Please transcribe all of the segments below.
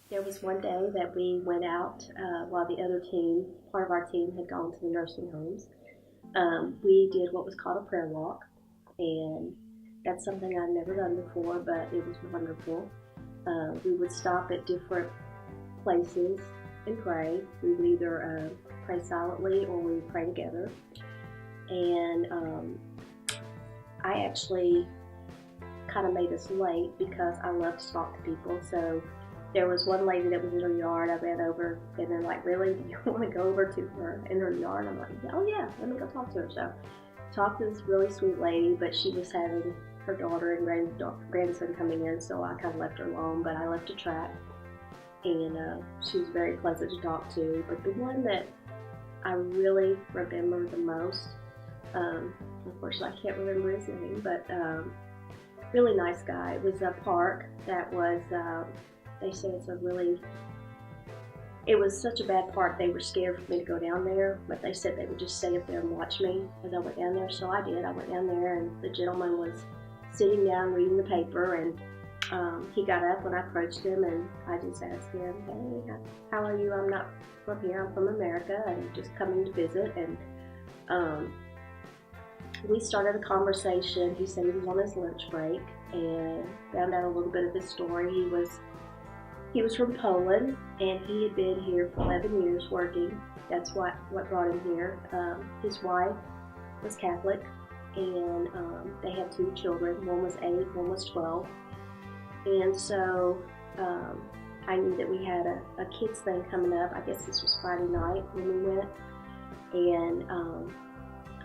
There was one day that we went out while the other team, part of our team, had gone to the nursing homes. We did what was called a prayer walk, and that's something I'd never done before, but it was wonderful. We would stop at different places and pray. We would either pray silently or we would pray together. And I actually kind of made us late because I love to talk to people. So there was one lady that was in her yard. I ran over and they're like, "Really? Do you want to go over to her in her yard?" I'm like, "Oh yeah, let me go talk to her." So talked to this really sweet lady, but she was having her daughter and grandson coming in, so I kind of left her alone. But I left a track, and she was very pleasant to talk to. But the one that I really remember the most, unfortunately I can't remember his name, but really nice guy. It was a park that was, they say it was such a bad park, they were scared for me to go down there, but they said they would just stay up there and watch me as I went down there, so I did. I went down there, and the gentleman was sitting down reading the paper, and he got up when I approached him, and I just asked him, "Hey, how are you? I'm not from here, I'm from America, and just coming to visit." And we started a conversation. He said he was on his lunch break, and found out a little bit of his story. He was from Poland, and he had been here for 11 years working. That's what brought him here. His wife was Catholic, and they had 2 children. One was 8, one was 12. And so I knew that we had a kids thing coming up. I guess this was Friday night when we went. And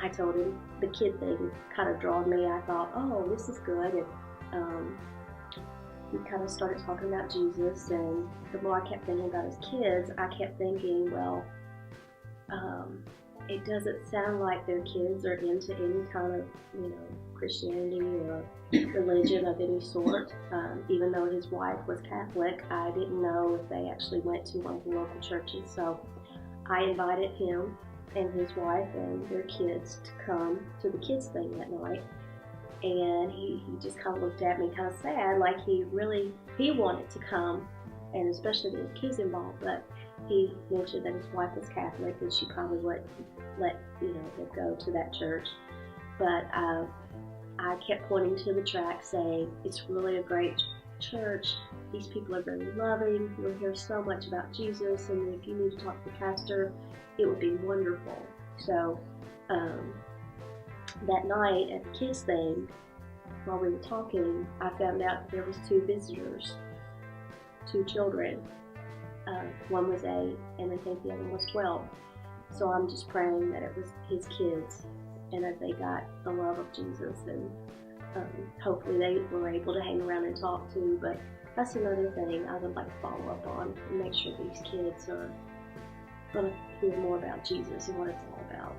I told him the kid thing kind of drawn me. I thought, oh, this is good. And we kind of started talking about Jesus. And the more I kept thinking about his kids, I kept thinking, well, it doesn't sound like their kids are into any kind of, Christianity or religion of any sort. Even though his wife was Catholic, I didn't know if they actually went to one of the local churches. So I invited him and his wife and their kids to come to the kids thing that night. And he just kind of looked at me kind of sad, like he wanted to come, and especially with his kids involved, but he mentioned that his wife was Catholic and she probably wouldn't let them go to that church. But I kept pointing to the track saying, it's really a great church. These people are very loving. You'll hear so much about Jesus, and if you need to talk to the pastor, it would be wonderful. So that night at the kids thing, while we were talking, I found out there was 2 visitors, 2 children. One was 8, and I think the other one was 12. So I'm just praying that it was his kids, and that they got the love of Jesus, and hopefully they were able to hang around and talk too. But that's another thing I would like to follow up on, and make sure these kids are going to hear more about Jesus and what it's all about.